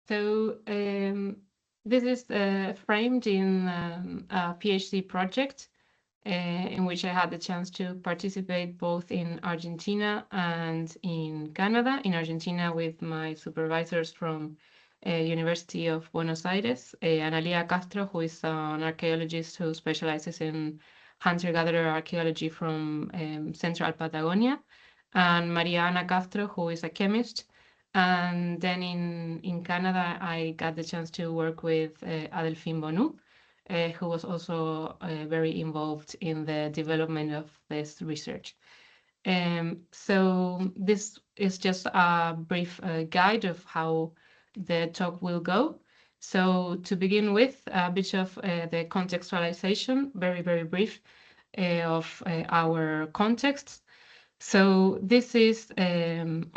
So this is framed in a PhD project in which I had the chance to participate both in Argentina and in Canada. In Argentina with my supervisors from University of Buenos Aires, Analia Castro, who is an archaeologist who specializes in hunter-gatherer archaeology from central Patagonia, and Maria Ana Castro, who is a chemist. And then in Canada, I got the chance to work with Adelphine Bonu, who was also very involved in the development of this research. So this is just a brief guide of how the talk will go. So to begin with, a bit of the contextualization, very, very brief, of our contexts. So this is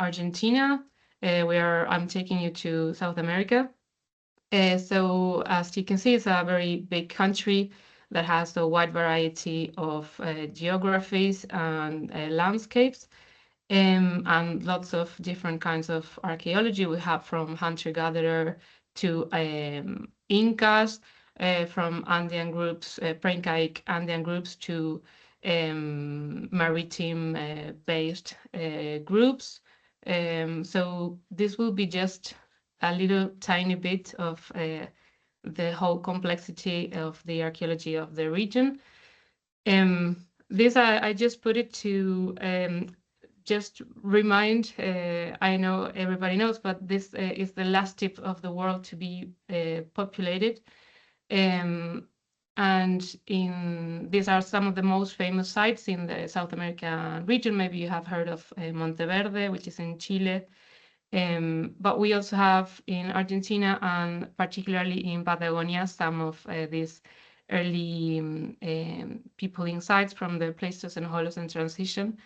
Argentina, where I'm taking you to South America. So as you can see, it's a very big country that has a wide variety of geographies and landscapes, and lots of different kinds of archaeology. We have from hunter-gatherer to Incas, from Andean groups, pre-Incaic Andean groups to maritime-based groups. So this will be just a little tiny bit of the whole complexity of the archaeology of the region. This I just put it to just remind, I know everybody knows, but this is the last tip of the world to be populated. And these are some of the most famous sites in the South America region. Maybe you have heard of Monteverde, which is in Chile. But we also have in Argentina and particularly in Patagonia some of these early peopling sites from the Pleistocene Holocene transition.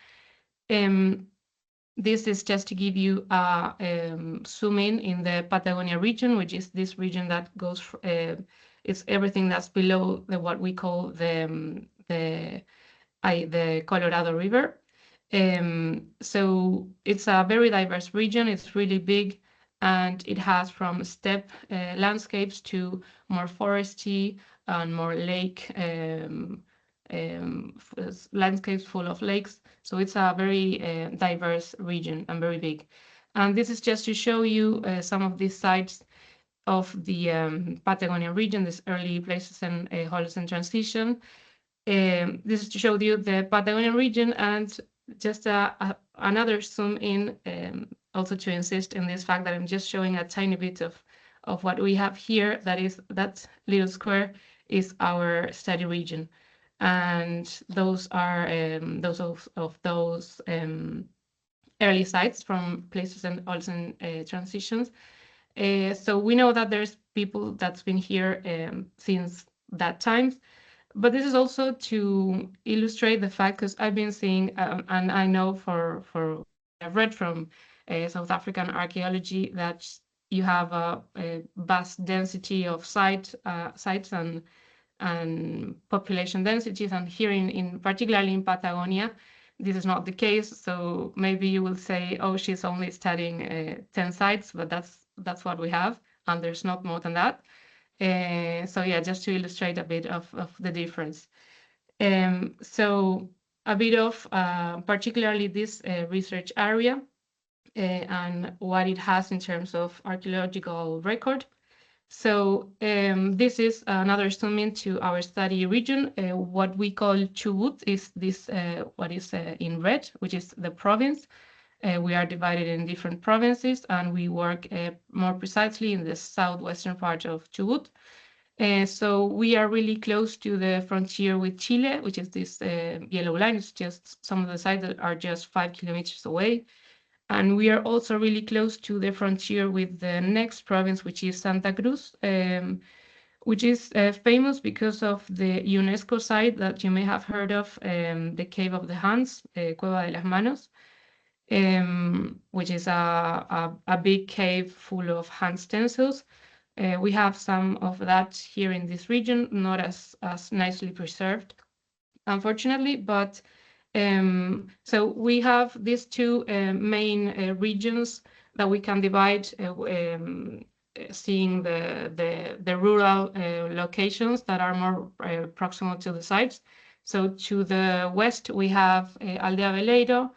This is just to give you a zoom in the Patagonia region, which is this region that goes, it's everything that's below what we call the Colorado River. So it's a very diverse region. It's really big, and it has from steppe landscapes to more foresty and more lake landscapes full of lakes. So it's a very diverse region and very big. And this is just to show you some of these sites of the Patagonia region, this early Pleistocene Holocene transition. This is to show you the Patagonia region, and just another zoom in, also to insist in this fact that I'm just showing a tiny bit of what we have here. That little square is our study region, and those are those early sites from Pleistocene Holocene transitions. So we know that there's people that's been here since that time. But this is also to illustrate the fact, because I've been seeing, and I know for I've read from South African archaeology that you have a vast density of sites and population densities, and here in particularly in Patagonia, this is not the case. So maybe you will say, oh, she's only studying 10 sites, but that's what we have, and there's not more than that. So yeah, just to illustrate a bit of the difference. So a bit of particularly this research area and what it has in terms of archaeological record. So this is another zoom into our study region. What we call Chubut is this, what is in red, which is the province. We are divided in different provinces, and we work more precisely in the southwestern part of Chubut. So we are really close to the frontier with Chile, which is this yellow line. It's just some of the sites that are just 5 kilometers away. And we are also really close to the frontier with the next province, which is Santa Cruz, which is famous because of the UNESCO site that you may have heard of, the Cave of the Hands, Cueva de las Manos. Which is a big cave full of hand stencils. We have some of that here in this region, not as nicely preserved, unfortunately, but so we have these two main regions that we can divide seeing the rural locations that are more proximal to the sites. So to the west, we have Aldea Veleiro,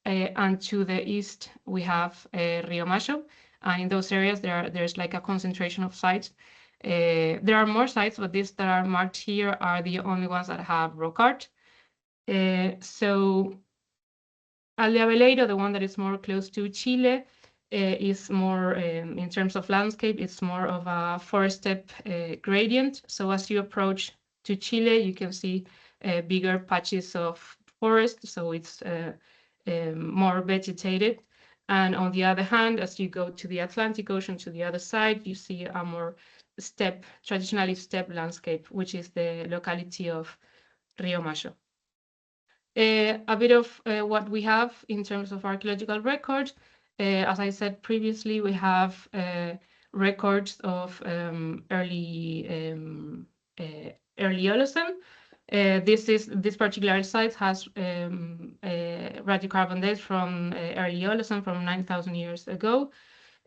and to the east, we have Rio Macho. And in those areas, there's like a concentration of sites. There are more sites, but these that are marked here are the only ones that have rock art. So Aldea Veleiro, the one that is more close to Chile, is more, in terms of landscape, it's more of a four-step gradient. So as you approach to Chile, you can see bigger patches of forest, so it's more vegetated. And on the other hand, as you go to the Atlantic Ocean, to the other side, you see a more traditionally steppe landscape, which is the locality of Rio Macho. A bit of what we have in terms of archaeological record. As I said previously, we have records of early Holocene. This particular site has radiocarbon dates from early Holocene, from 9,000 years ago.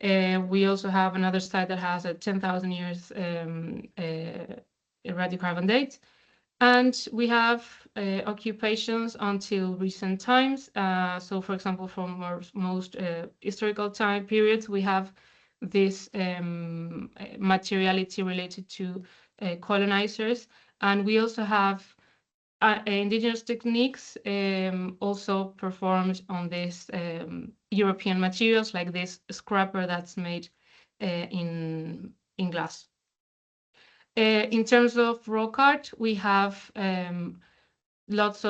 We also have another site that has a 10,000 years radiocarbon date. And we have occupations until recent times. So, for example, from our most historical time periods, we have this materiality related to colonizers. And we also have indigenous techniques also performed on these European materials, like this scrapper that's made in glass. In terms of rock art, we have lots.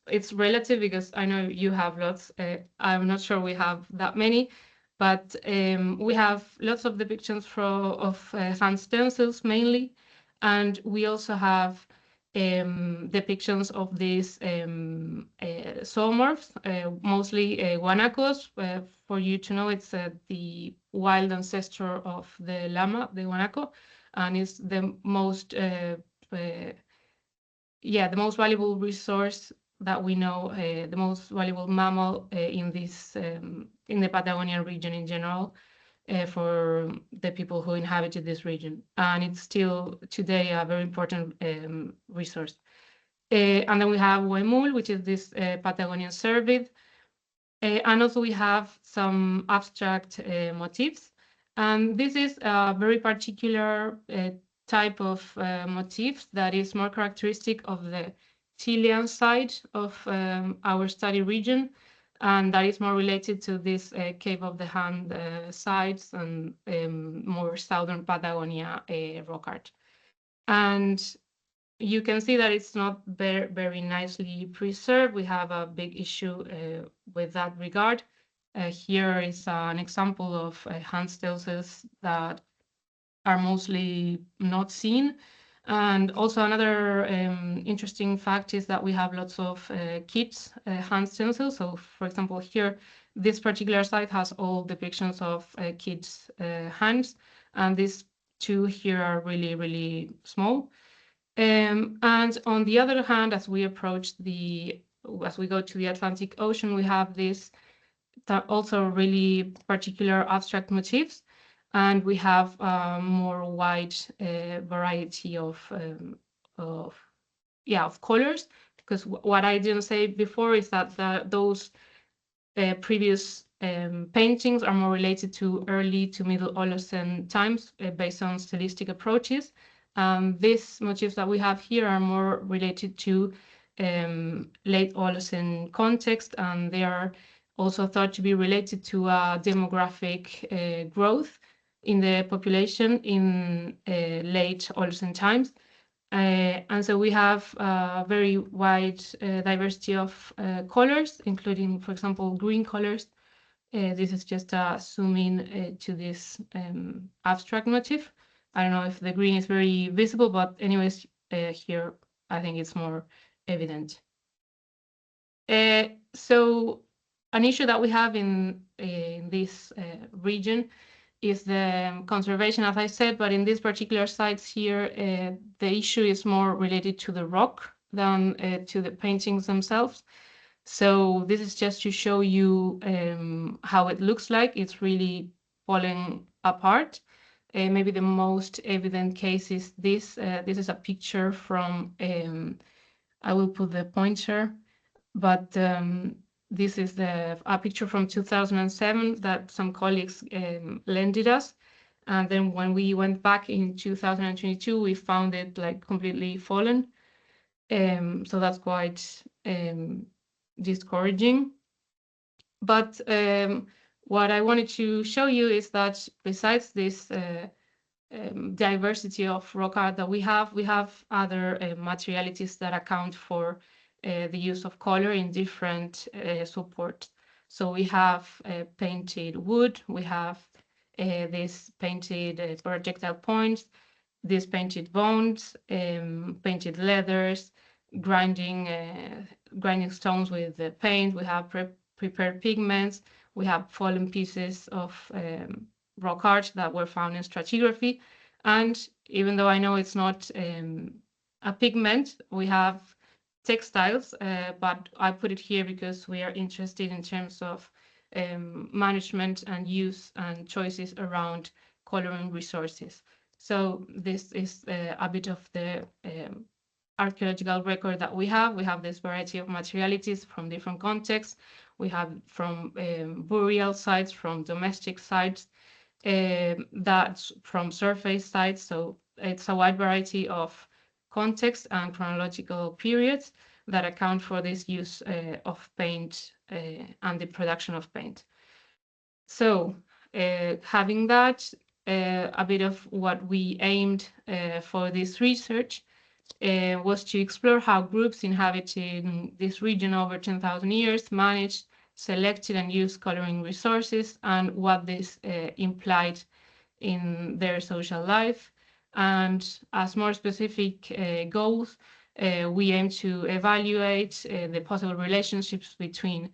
It's relative because I know you have lots. I'm not sure we have that many, but we have lots of depictions of hand stencils mainly, and we also have depictions of these zoomorphs, mostly guanacos. For you to know, it's the wild ancestor of the llama, the guanaco, and it's the most the most valuable resource that we know, the most valuable mammal in this in the Patagonian region in general, for the people who inhabited this region, and it's still today a very important resource. And then we have huemul, which is this Patagonian cervid, and also we have some abstract motifs. And this is a very particular type of motifs that is more characteristic of the Chilean side of our study region, and that is more related to this Cape of the Hand sites and more southern Patagonia rock art. And you can see that it's not very nicely preserved. We have a big issue with that regard. Here is an example of hand stencils that are mostly not seen. And also another interesting fact is that we have lots of kids hand stencils. So for example, here, this particular site has all depictions of kids' hands, and these two here are really, really small. And on the other hand, as we approach as we go to the Atlantic Ocean, we have this also really particular abstract motifs, and we have a more wide variety of colors. Because what I didn't say before is that those previous paintings are more related to early to middle Holocene times based on stylistic approaches. These motifs that we have here are more related to late Holocene context, and they are also thought to be related to demographic growth in the population in late Holocene times. And so we have a very wide diversity of colors, including, for example, green colors. This is just a zoom in to this abstract motif. I don't know if the green is very visible, but anyways, here I think it's more evident. So an issue that we have in this region is the conservation, as I said, but in these particular sites here, the issue is more related to the rock than to the paintings themselves. So this is just to show you how it looks like. It's really falling apart. Maybe the most evident case is this. This is a picture from, I will put the pointer, but this is a picture from 2007 that some colleagues lended us. And then when we went back in 2022, we found it like completely fallen. So that's quite discouraging. But what I wanted to show you is that besides this diversity of rock art that we have other materialities that account for the use of color in different supports. So we have painted wood, we have this painted projectile points, these painted bones, painted leathers, grinding stones with the paint. We have prepared pigments. We have fallen pieces of rock art that were found in stratigraphy. And even though I know it's not a pigment, we have textiles, but I put it here because we are interested in terms of management and use and choices around coloring resources. So this is a bit of the archaeological record that we have. We have this variety of materialities from different contexts. We have from burial sites, from domestic sites, that's from surface sites. So it's a wide variety of context and chronological periods that account for this use of paint and the production of paint. So having that, a bit of what we aimed for this research was to explore how groups inhabiting this region over 10,000 years managed, selected, and used coloring resources, and what this implied in their social life. And as more specific goals, we aim to evaluate the possible relationships between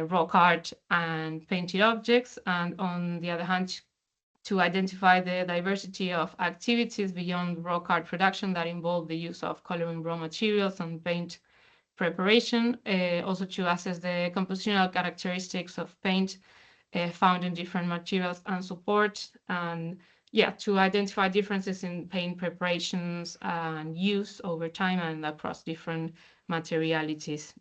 rock art and painted objects, and on the other hand, to identify the diversity of activities beyond rock art production that involve the use of coloring raw materials and paint preparation, also to assess the compositional characteristics of paint found in different materials and support, and to identify differences in paint preparations and use over time and across different materialities.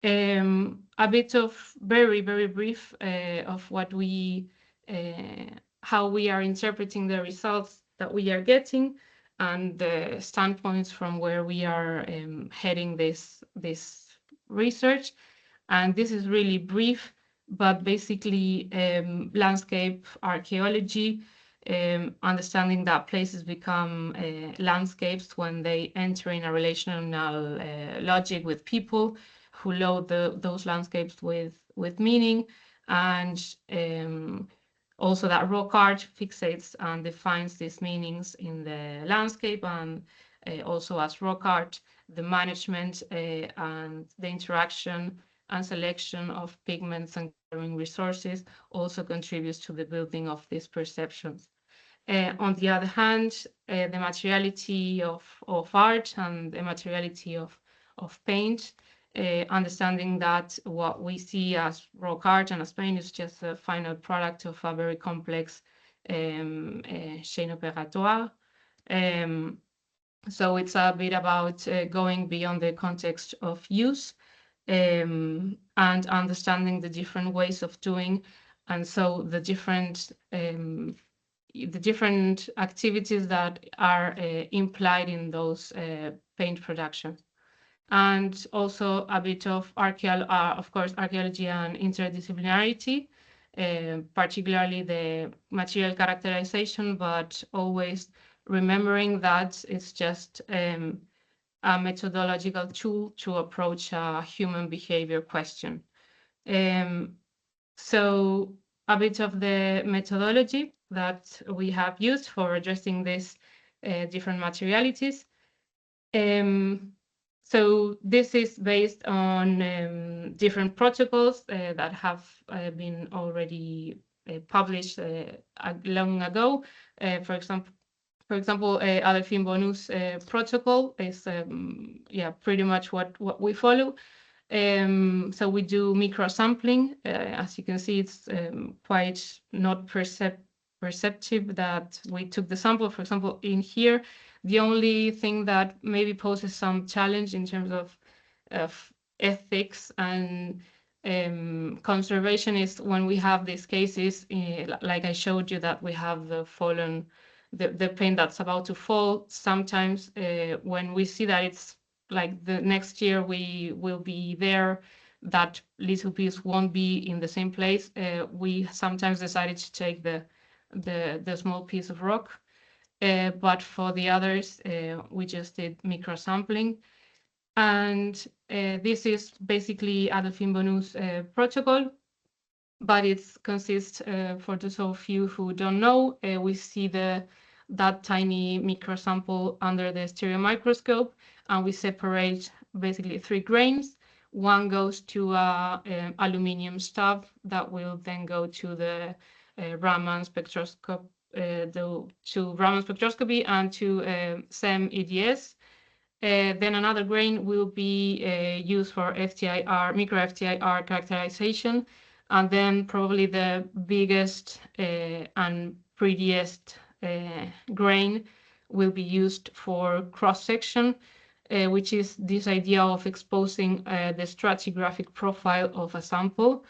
A bit of very, very brief of what we how we are interpreting the results that we are getting and the standpoints from where we are heading this research. And this is really brief, but basically landscape archaeology, understanding that places become landscapes when they enter in a relational logic with people who load those landscapes with meaning, and also that rock art fixates and defines these meanings in the landscape, and also as rock art, the management and the interaction and selection of pigments and coloring resources also contributes to the building of these perceptions. On the other hand, the materiality of art and the materiality of paint, understanding that what we see as rock art and as paint is just a final product of a very complex chain opératoire. So it's a bit about going beyond the context of use and understanding the different ways of doing, and so the different activities that are implied in those paint productions. And also a bit of archaeology and interdisciplinarity, particularly the material characterization, but always remembering that it's just a methodological tool to approach a human behavior question. So a bit of the methodology that we have used for addressing these different materialities. So this is based on different protocols that have been already published long ago. For example, Adelphin Bonus protocol is pretty much what we follow. So we do micro sampling. As you can see, it's quite not perceptive that we took the sample. For example, in here, the only thing that maybe poses some challenge in terms of ethics and conservation is when we have these cases, like I showed you, that we have the fallen, the paint that's about to fall. Sometimes when we see that it's like the next year we will be there, that little piece won't be in the same place. We sometimes decided to take the small piece of rock, but for the others, we just did microsampling. And this is basically Adolphine Bonou's protocol, but it consists, for those of you who don't know, we see that tiny microsample under the stereo microscope, and we separate basically 3 grains. One goes to aluminium stub that will then go to the Raman spectroscope, to Raman spectroscopy and to SEM EDS. Then another grain will be used for FTIR, micro FTIR characterization, and then probably the biggest and prettiest grain will be used for cross-section, which is this idea of exposing the stratigraphic profile of a sample.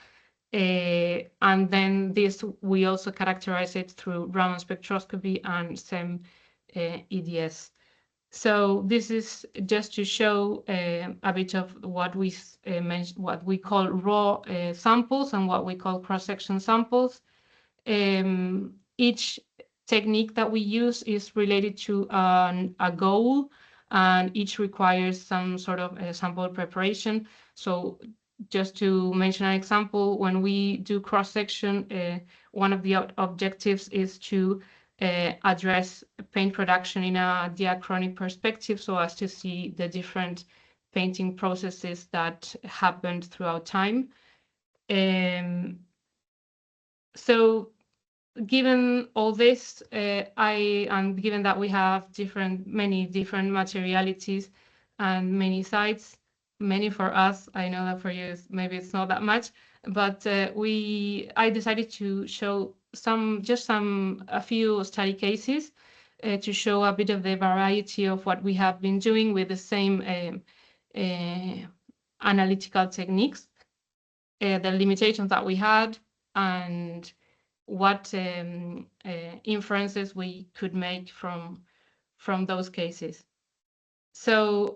And then this, we also characterize it through Raman spectroscopy and SEM EDS. So this is just to show a bit of what we mentioned, what we call raw samples and what we call cross-section samples. Each technique that we use is related to a goal, and each requires some sort of sample preparation. So just to mention an example, when we do cross-section, one of the objectives is to address paint production in a diachronic perspective, so as to see the different painting processes that happened throughout time. So given all this, and given that we have many different materialities and many sites, many for us, I know that for you maybe it's not that much, but I decided to show a few study cases to show a bit of the variety of what we have been doing with the same analytical techniques, the limitations that we had, and what inferences we could make from those cases. So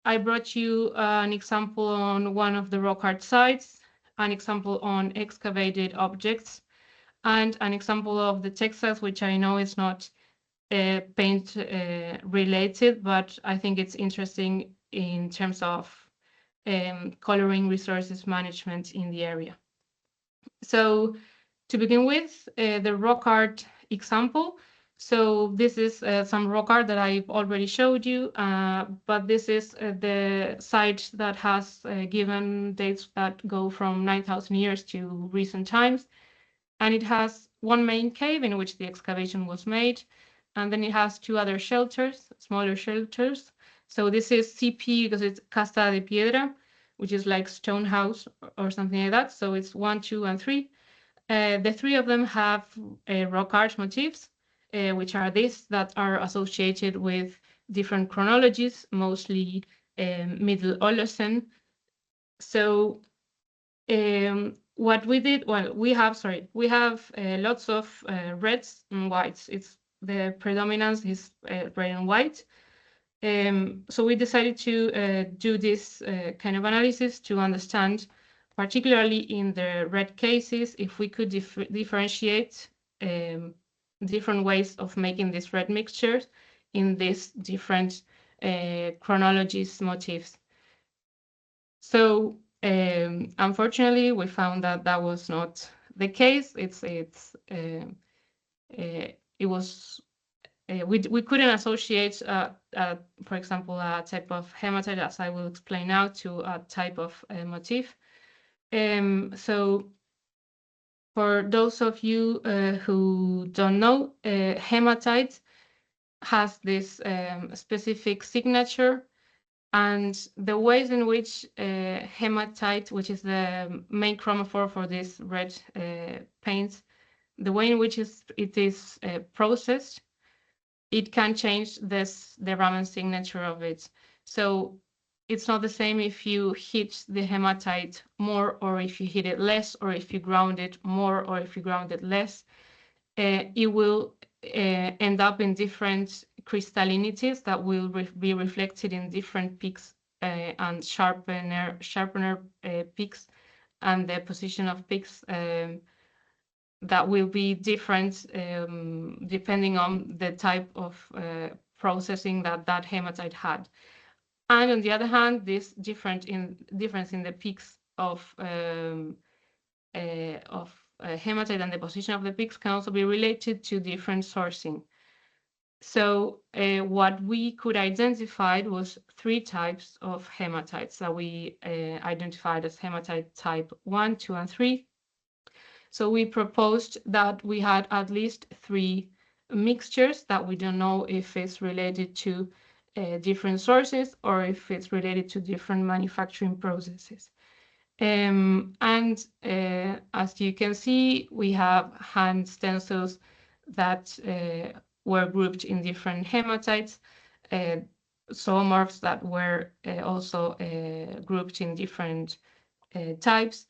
I brought you an example on one of the rock art sites, an example on excavated objects, and an example of the textiles, which I know is not paint related, but I think it's interesting in terms of coloring resources management in the area. So to begin with, the rock art example. So this is some rock art that I've already showed you, but this is the site that has given dates that go from 9,000 years to recent times. And it has one main cave in which the excavation was made, and then it has 2 other shelters, smaller shelters. So this is CP because it's Casa de Piedra, which is like stone house or something like that. So it's 1, 2, and 3. The 3 of them have rock art motifs, which are these that are associated with different chronologies, mostly Middle Holocene. So what we did, well, we have lots of reds and whites. It's the predominance is red and white. So we decided to do this kind of analysis to understand, particularly in the red cases, if we could differentiate different ways of making these red mixtures in these different chronologies motifs. So unfortunately, we found that that was not the case. We couldn't associate, for example, a type of hematite, as I will explain now, to a type of motif. So for those of you who don't know, hematite has this specific signature, and the ways in which hematite, which is the main chromophore for these red paints, the way in which it is processed, it can change the Raman signature of it. So it's not the same if you hit the hematite more or if you hit it less, or if you ground it more or if you ground it less. It will end up in different crystallinities that will be reflected in different peaks and sharpener peaks, and the position of peaks that will be different depending on the type of processing that hematite had. And on the other hand, this difference in the peaks of hematite and the position of the peaks can also be related to different sourcing. So what we could identify was 3 types of hematites that we identified as hematite type 1, 2, and 3. So we proposed that we had at least 3 mixtures that we don't know if it's related to different sources or if it's related to different manufacturing processes. As you can see, we have hand stencils that were grouped in different hematites, zoomorphs that were also grouped in different types.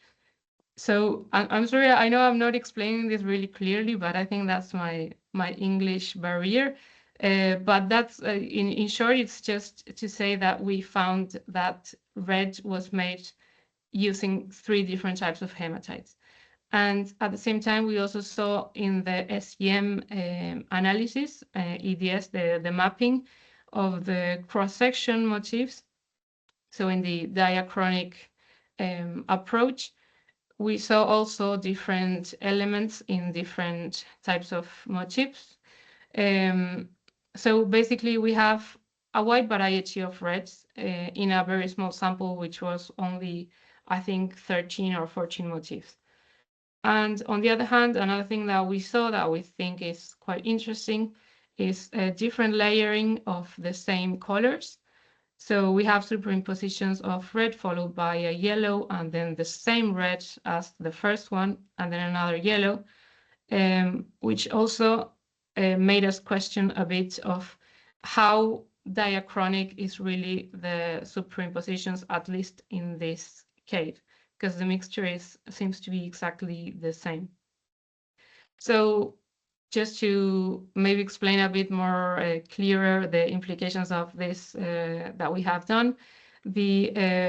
So I'm sorry, I know I'm not explaining this really clearly, but I think that's my English barrier. But that's in short, it's just to say that we found that red was made using 3 different types of hematites. And at the same time, we also saw in the SEM analysis, EDS, the mapping of the cross-section motifs. So in the diachronic approach, we saw also different elements in different types of motifs. So basically, we have a wide variety of reds in a very small sample, which was only, I think, 13 or 14 motifs. And on the other hand, another thing that we saw that we think is quite interesting is a different layering of the same colors. So we have superimpositions of red followed by a yellow, and then the same red as the first one, and then another yellow, which also made us question a bit of how diachronic is really the superimpositions, at least in this cave, because the mixture seems to be exactly the same. So just to maybe explain a bit more clearer the implications of this that we have done,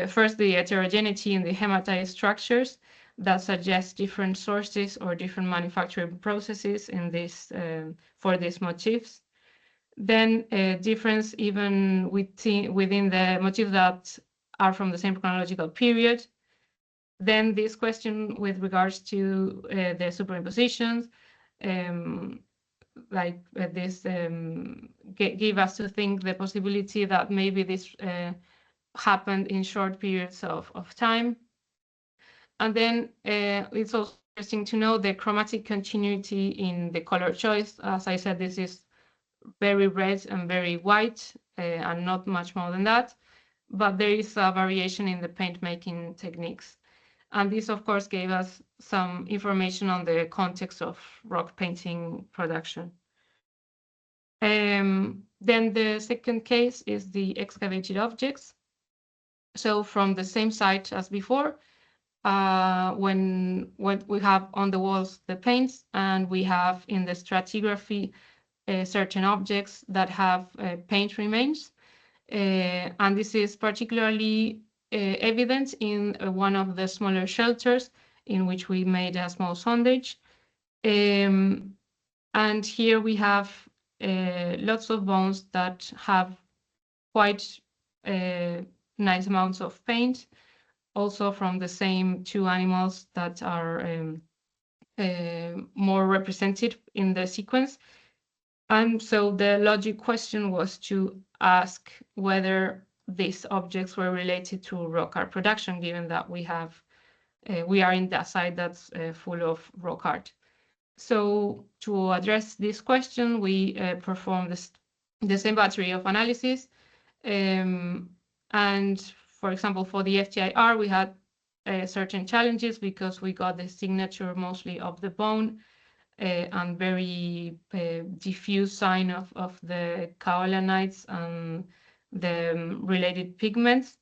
first, the heterogeneity in the hematite structures that suggest different sources or different manufacturing processes in this for these motifs. Then difference even within the motifs that are from the same chronological period. Then this question with regards to the superimpositions, gave us to think the possibility that maybe this happened in short periods of time. And then it's also interesting to know the chromatic continuity in the color choice. As I said, this is very red and very white, and not much more than that. But there is a variation in the paint making techniques. And this, of course, gave us some information on the context of rock painting production. Then the second case is the excavated objects. So from the same site as before, when we have on the walls the paints, and we have in the stratigraphy certain objects that have paint remains. And this is particularly evident in one of the smaller shelters in which we made a small sondage. And here we have lots of bones that have quite nice amounts of paint, also from the same 2 animals that are more represented in the sequence. And so the logic question was to ask whether these objects were related to rock art production, given that we are in that site that's full of rock art. So to address this question, we performed the same battery of analysis. And for example, for the FTIR, we had certain challenges because we got the signature mostly of the bone. and very diffuse sign of the kaolinites and the related pigments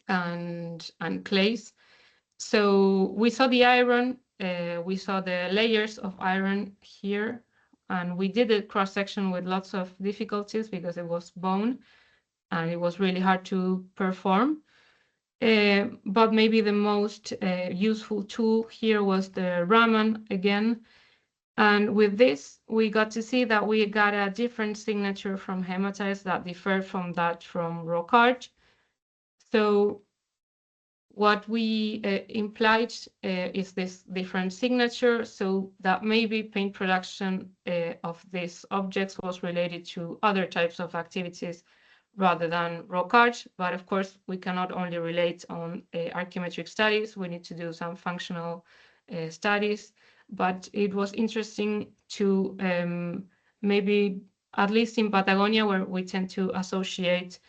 and clays. So we saw the iron, we saw the layers of iron here, and we did a cross section with lots of difficulties because it was bone and it was really hard to perform. But maybe the most useful tool here was the Raman again. And with this, we got to see that we got a different signature from hematites that differed from that from rock art. So what we implied is this different signature, so that maybe paint production of these objects was related to other types of activities rather than rock art. But of course, we cannot only relate on archaeometric studies. We need to do some functional studies. But it was interesting to maybe, at least in Patagonia, where we tend to associate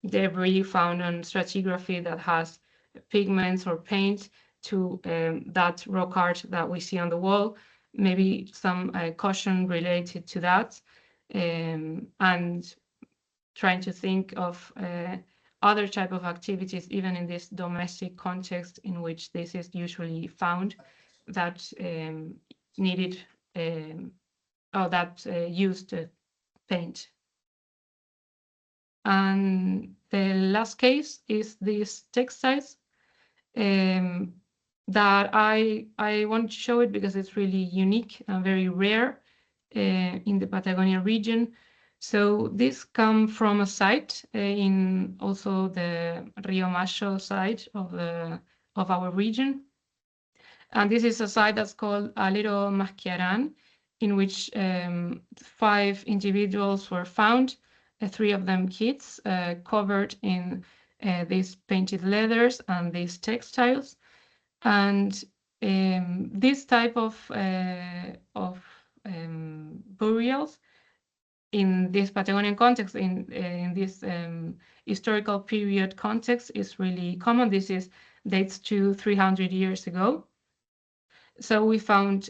debris found on stratigraphy that has pigments or paint to that rock art that we see on the wall, maybe some caution related to that, and trying to think of other type of activities, even in this domestic context in which this is usually found, that needed or that used paint. And the last case is these textiles that I want to show it because it's really unique and very rare in the Patagonia region. So this come from a site in also the Rio Macho side of our region. And this is a site that's called Alero Masquiarán, in which 5 individuals were found, 3 of them kids, covered in these painted leathers and these textiles. And this type of burials in this Patagonian context, in this historical period context, is really common. This dates to 300 years ago. So we found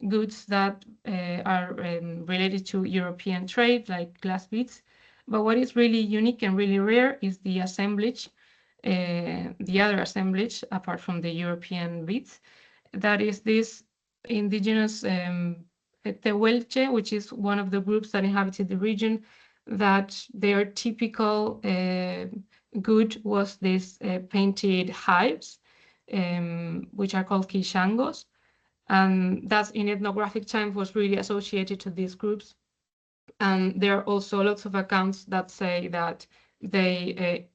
goods that are related to European trade, like glass beads. But what is really unique and really rare is the assemblage, the other assemblage, apart from the European beads. That is this indigenous Tehuelche, which is one of the groups that inhabited the region, that their typical good was this painted hives, which are called quillangos. And that in ethnographic times was really associated to these groups. And there are also lots of accounts that say that they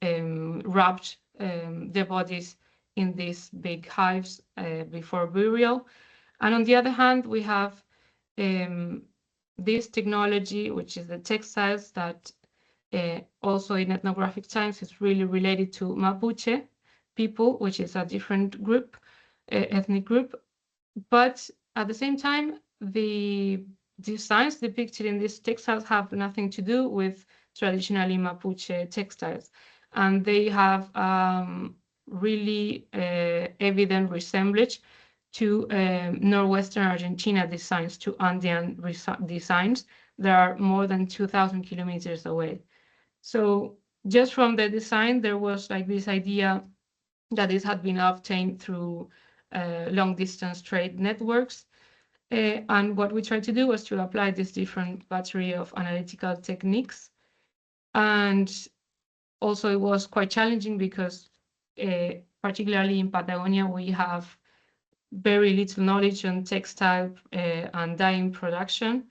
wrapped their bodies in these big hives before burial. And on the other hand, we have this technology, which is the textiles, that also in ethnographic times is really related to Mapuche people, which is a different group, ethnic group. But at the same time, the designs depicted in these textiles have nothing to do with traditionally Mapuche textiles. And they have really evident resemblance to northwestern Argentina designs, to Andean designs that are more than 2,000 kilometers away. So just from the design, there was like this idea that this had been obtained through long distance trade networks. And what we tried to do was to apply this different battery of analytical techniques. And also it was quite challenging because particularly in Patagonia, we have very little knowledge on textile and dyeing production.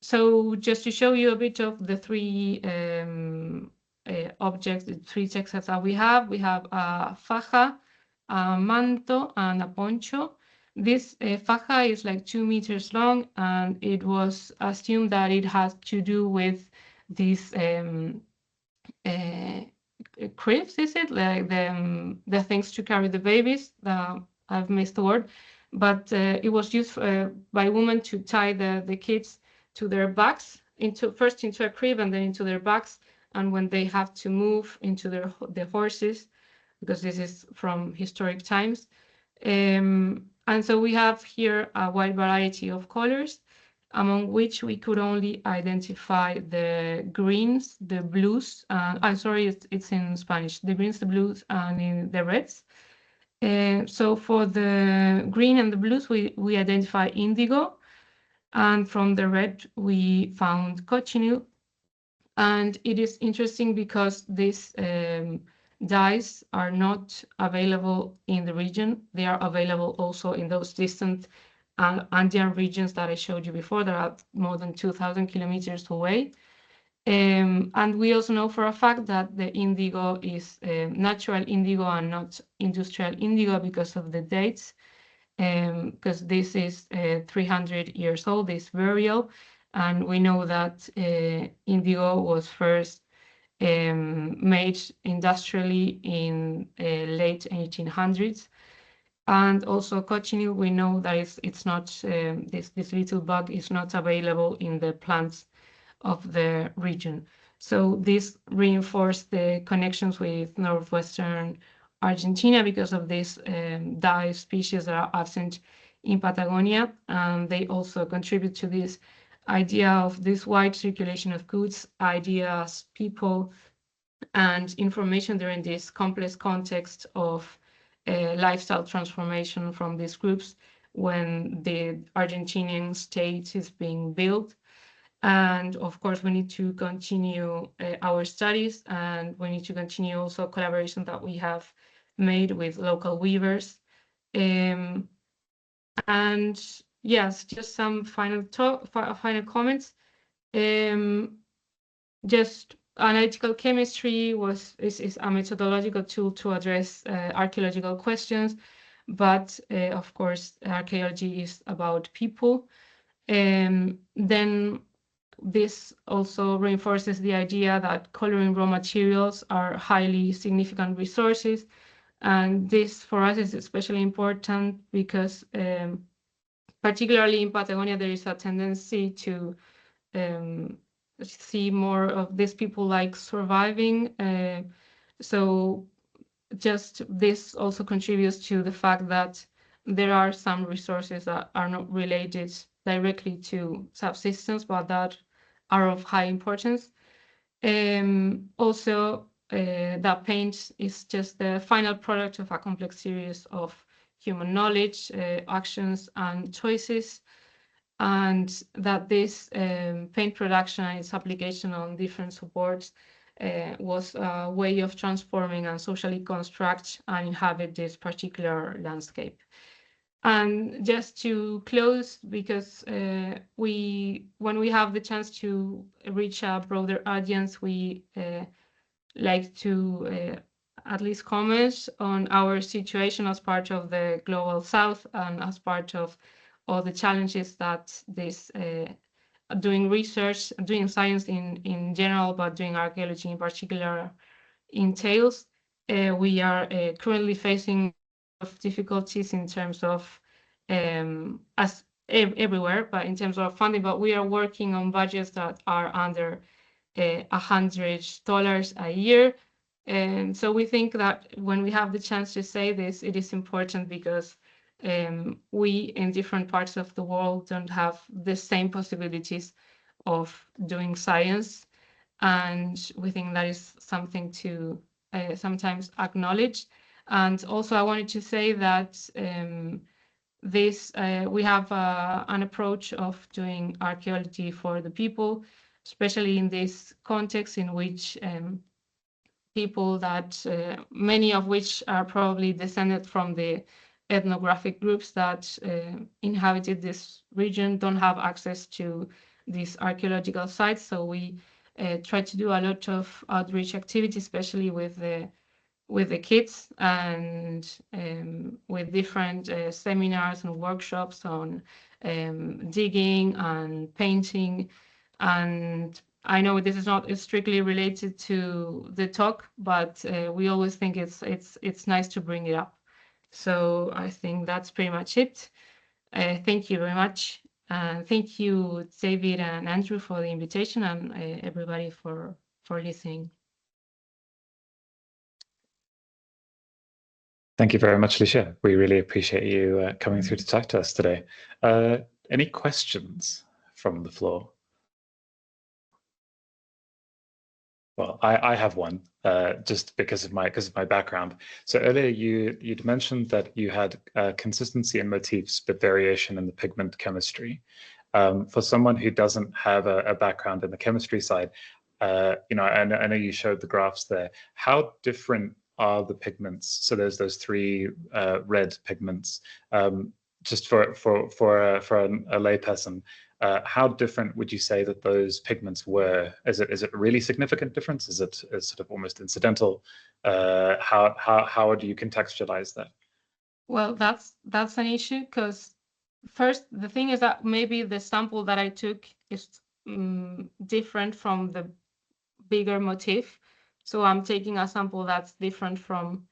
So just to show you a bit of the 3 objects, the 3 textiles that we have a faja, a manto, and a poncho. This faja is like 2 meters long, and it was assumed that it has to do with these cribs, is it? Like the things to carry the babies. I've missed the word. But it was used by women to tie the kids to their backs, first into a crib and then into their backs. And when they have to move into the horses, because this is from historic times, And so we have here a wide variety of colors, among which we could only identify the greens, the blues, I'm sorry, it's in Spanish, the greens, the blues, and in the reds. So for the green and the blues, we identify indigo, and from the red, we found cochineal. And it is interesting because these dyes are not available in the region. They are available also in those distant Andean regions that I showed you before that are more than 2,000 kilometers away. And we also know for a fact that the indigo is natural indigo and not industrial indigo because of the dates, because this is 300 years old, this burial, and we know that indigo was first made industrially in late 1800s. And also cochineal, we know that it's not, this little bug is not available in the plants of the region. So this reinforced the connections with northwestern Argentina because of these dye species that are absent in Patagonia. And they also contribute to this idea of this wide circulation of goods, ideas, people, and information during this complex context of lifestyle transformation from these groups when the Argentinian state is being built. And of course, we need to continue our studies, and we need to continue also collaboration that we have made with local weavers. And yes, just some final comments. Just analytical chemistry is a methodological tool to address archaeological questions, but of course, archaeology is about people. Then this also reinforces the idea that coloring raw materials are highly significant resources. And this for us is especially important because particularly in Patagonia, there is a tendency to see more of these people like surviving. So just this also contributes to the fact that there are some resources that are not related directly to subsistence, but that are of high importance. Also, that paint is just the final product of a complex series of human knowledge, actions, and choices, and that this paint production and its application on different supports was a way of transforming and socially construct and inhabit this particular landscape. And just to close, because when we have the chance to reach a broader audience, we like to at least comment on our situation as part of the Global South and as part of all the challenges that this doing research, doing science in general, but doing archaeology in particular entails. We are currently facing difficulties in terms of as everywhere, but in terms of funding, but we are working on budgets that are under $100 a year. And so we think that when we have the chance to say this, it is important because we in different parts of the world don't have the same possibilities of doing science. And we think that is something to sometimes acknowledge. And also I wanted to say that we have an approach of doing archaeology for the people, especially in this context in which people that many of which are probably descended from the ethnographic groups that inhabited this region don't have access to these archaeological sites. So we try to do a lot of outreach activity, especially with the kids, and with different seminars and workshops on digging and painting. And I know this is not strictly related to the talk, but we always think it's nice to bring it up. So I think that's pretty much it. Thank you very much. Thank you, David and Andrew, for the invitation, and everybody for listening. Thank you very much, Lucía. We really appreciate you coming through to talk to us today. Any questions from the floor? Well, I have one, just because of my background. So earlier you'd mentioned that you had consistency in motifs, but variation in the pigment chemistry. For someone who doesn't have a background in the chemistry side, you know, I know you showed the graphs there. How different are the pigments? So there's those three red pigments. Just for a layperson, how different would you say that those pigments were? Is it a really significant difference? Is it sort of almost incidental? How do you contextualize that? Well, that's an issue, because first, the thing is that maybe the sample that I took is different from the bigger motif. So I'm taking a sample that's different from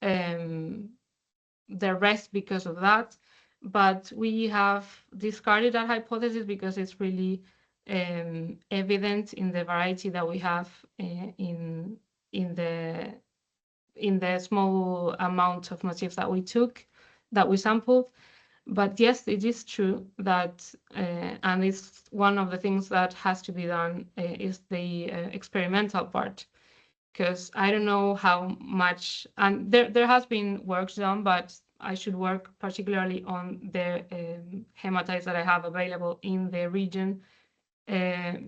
the rest because of that. But we have discarded that hypothesis because it's really evident in the variety that we have in the small amount of motifs that we took, that we sampled. But yes, it is true that, and it's one of the things that has to be done, is the experimental part, because I don't know how much, and there has been work done, but I should work particularly on the hematites that I have available in the region,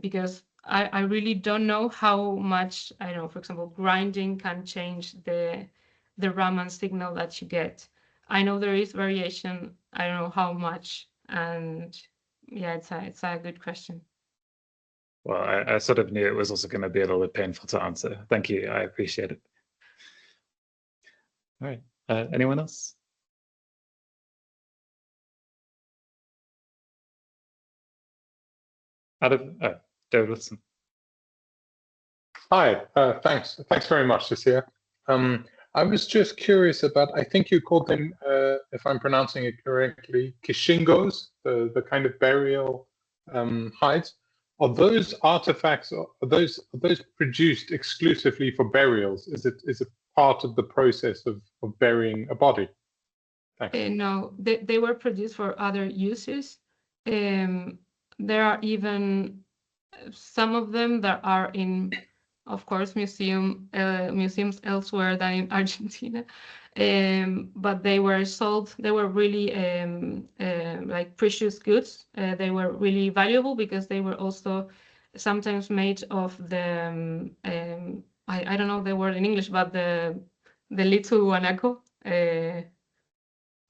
because I really don't know how much, I don't know, for example, grinding can change the Raman signal that you get. I know there is variation. I don't know how much, and yeah, it's a good question. Well, I sort of knew it was also going to be a little bit painful to answer. Thank you. I appreciate it. All right. Anyone else? David Wilson. Hi, thanks very much, Lucía. I was just curious about, I think you called them, if I'm pronouncing it correctly, quillangos, the kind of burial hides. Are those artifacts, are those produced exclusively for burials? Is it part of the process of burying a body? Thanks. No, they were produced for other uses. There are even some of them that are in, of course, museums elsewhere than in Argentina, but they were sold. They were really like precious goods. They were really valuable because they were also sometimes made of the I don't know the word in English, but the little guanaco.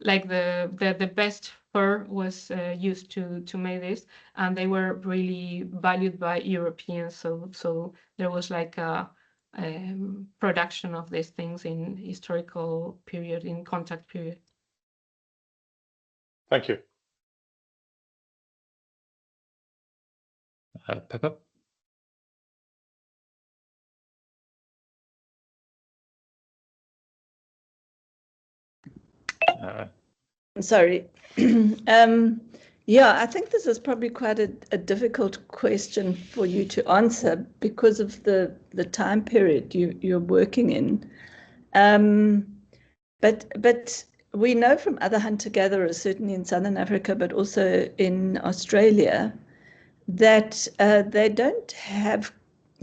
Like the best fur was used to make this, and they were really valued by Europeans. So there was like a production of these things in historical period, in contact period. Thank you. Peppa? Sorry. Yeah, I think this is probably quite a difficult question for you to answer because of the time period you're working in. But we know from other hunter-gatherers, certainly in Southern Africa, but also in Australia, that they don't have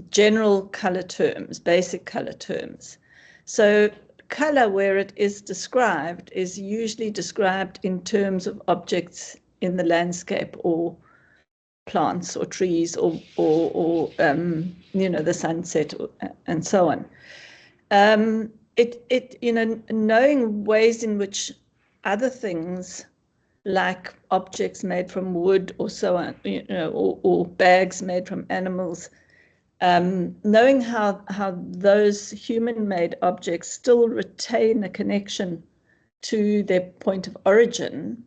general color terms, basic color terms. So color, where it is described, is usually described in terms of objects in the landscape, or plants or trees, or you know, the sunset, and so on. You know, knowing ways in which other things, like objects made from wood or so on, you know, or bags made from animals, knowing how those human-made objects still retain a connection to their point of origin,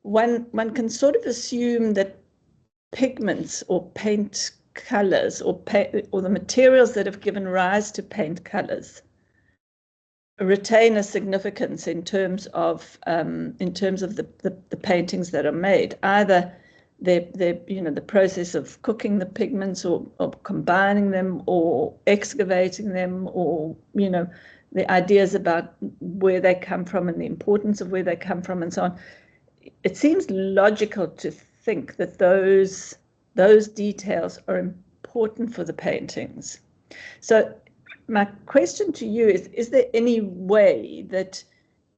one can sort of assume that pigments or paint colors, or the materials that have given rise to paint colors, retain a significance in terms of the paintings that are made, either you know, the process of cooking the pigments, or combining them, or excavating them, or, you know, the ideas about where they come from and the importance of where they come from and so on, it seems logical to think that those details are important for the paintings. So my question to you is there any way that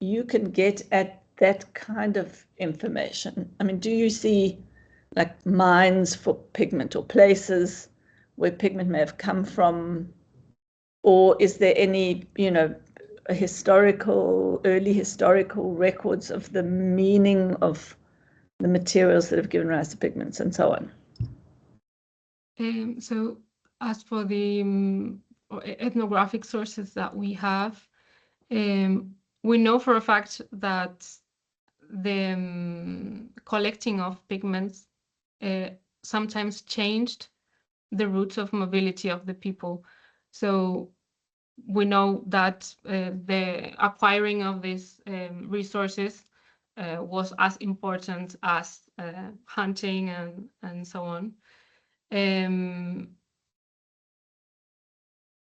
you can get at that kind of information? I mean, do you see like mines for pigment or places where pigment may have come from? Or is there any, early historical records of the meaning of the materials that have given rise to pigments and so on? So as for the ethnographic sources that we have, we know for a fact that the collecting of pigments sometimes changed the routes of mobility of the people. So we know that the acquiring of these resources was as important as hunting and so on.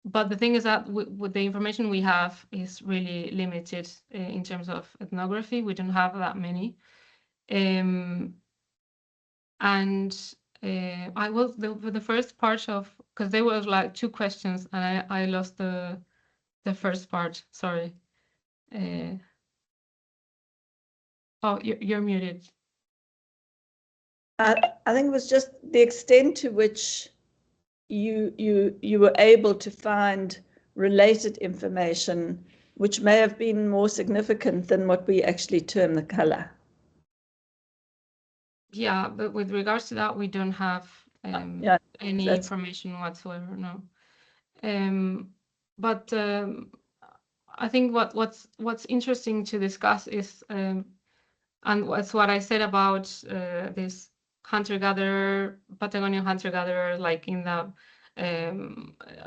But the thing is that with the information we have is really limited in terms of ethnography. We don't have that many. And I was the first part of, because there was like 2 questions and I lost the first part, sorry. Oh, you're muted. I think it was just the extent to which you were able to find related information which may have been more significant than what we actually term the color. Yeah, but with regards to that, we don't have any information whatsoever, no. But I think what's interesting to discuss is, and that's what I said about this hunter-gatherer, Patagonian hunter-gatherer, like in the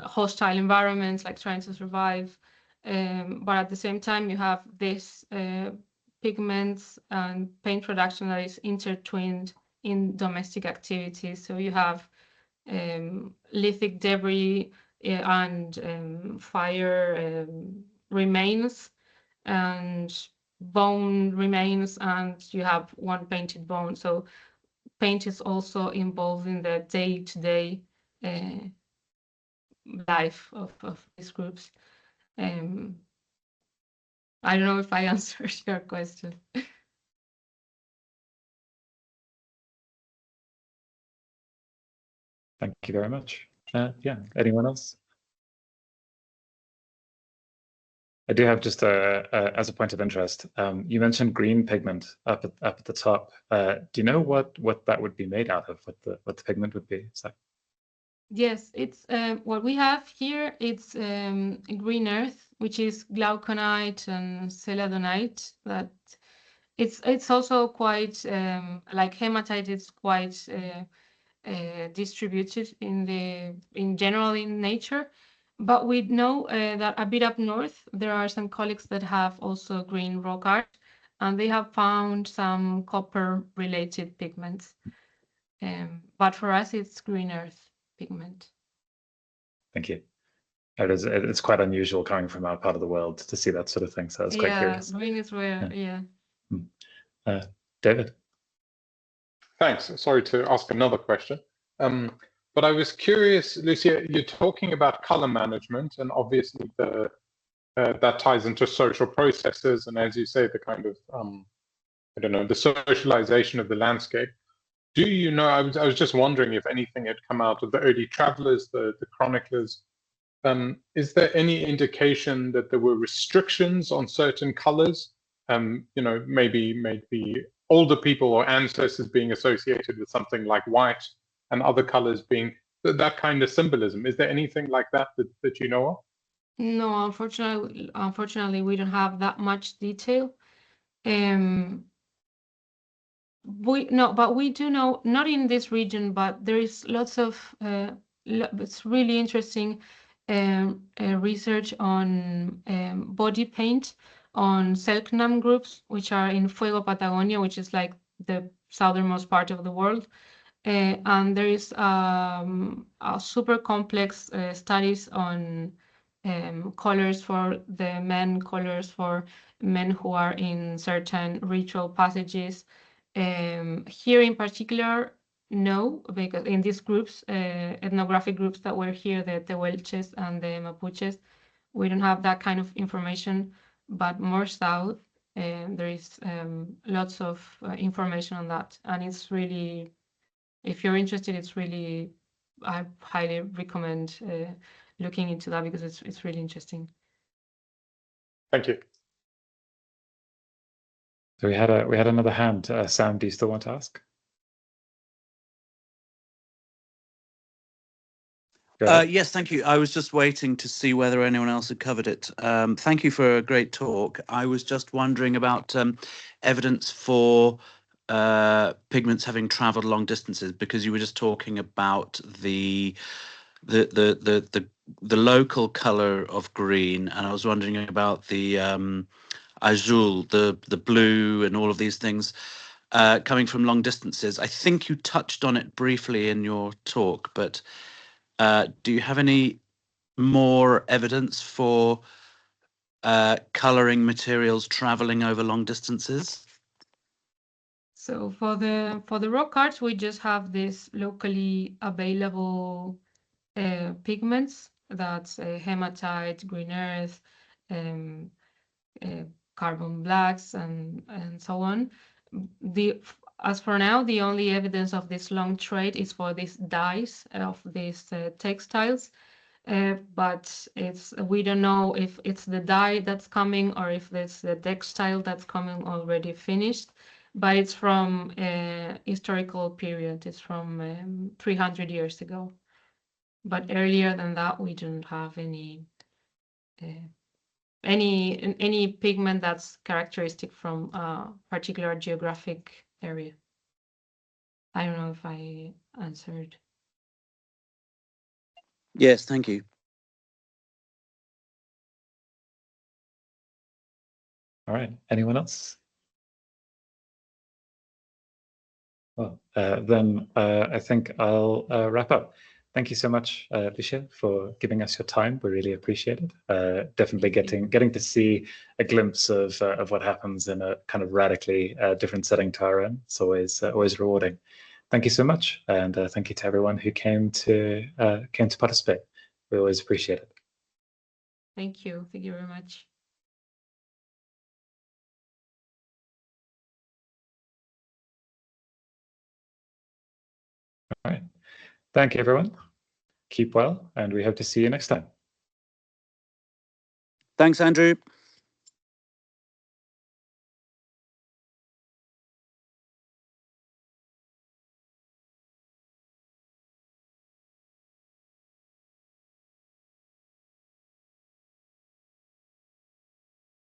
hostile environments, like trying to survive. But at the same time, you have this pigments and paint production that is intertwined in domestic activities. So you have lithic debris and fire remains and bone remains, and you have one painted bone. So paint is also involved in the day-to-day life of these groups. I don't know if I answered your question. Thank you very much. Yeah, anyone else? I do have just as a point of interest, you mentioned green pigment up at the top. Do you know what that would be made out of? What the pigment would be? Yes, it's what we have here. It's green earth, which is glauconite and celadonite. That it's also quite like hematite. It's quite distributed in general in nature. But we know that a bit up north, there are some colleagues that have also green rock art, and they have found some copper-related pigments. But for us, it's green earth pigment. Thank you. It's quite unusual coming from our part of the world to see that sort of thing. So I was quite curious. Green is rare. Yeah. David. Thanks. Sorry to ask another question. But I was curious, Lucía, you're talking about color management, and obviously that ties into social processes, and as you say, the kind of, I don't know, the socialization of the landscape. Do you know, I was just wondering if anything had come out of the early travelers, the chroniclers. Is there any indication that there were restrictions on certain colors? Maybe older people or ancestors being associated with something like white, and other colors being that kind of symbolism. Is there anything like that you know of? No, unfortunately, we don't have that much detail. But we do know, not in this region, but there is lots of, it's really interesting research on body paint on Selknam groups, which are in Fuego, Patagonia, which is like the southernmost part of the world. And there is a super complex studies on colors for the men, colors for men who are in certain ritual passages. Here in particular, no, because in these groups, ethnographic groups that were here, the Tehuelches and the Mapuches, we don't have that kind of information, but more south, there is lots of information on that. And it's really, if you're interested, it's really, I highly recommend looking into that because it's really interesting. Thank you. So we had another hand. Sam, do you still want to ask? Yes, thank you. I was just waiting to see whether anyone else had covered it. Thank you for a great talk. I was just wondering about evidence for pigments having traveled long distances, because you were just talking about the local color of green, and I was wondering about the azul, the blue, and all of these things coming from long distances. I think you touched on it briefly in your talk, but do you have any more evidence for coloring materials traveling over long distances? So for the rock arts, we just have this locally available pigments. That's hematite, green earth, carbon blacks, and so on. As for now, the only evidence of this long trade is for these dyes of these textiles. But we don't know if it's the dye that's coming or if it's the textile that's coming already finished. But it's from a historical period. It's from 300 years ago. But earlier than that, we don't have any pigment that's characteristic from a particular geographic area. I don't know if I answered. Yes, thank you. All right. Anyone else? Well, then I think I'll wrap up. Thank you so much, Lucía, for giving us your time. We really appreciate it. Definitely getting to see a glimpse of what happens in a kind of radically different setting to our own. It's always rewarding. Thank you so much, and thank you to everyone who came to participate. We always appreciate it. Thank you. Thank you very much. All right. Thank you, everyone. Keep well, and we hope to see you next time. Thanks, Andrew.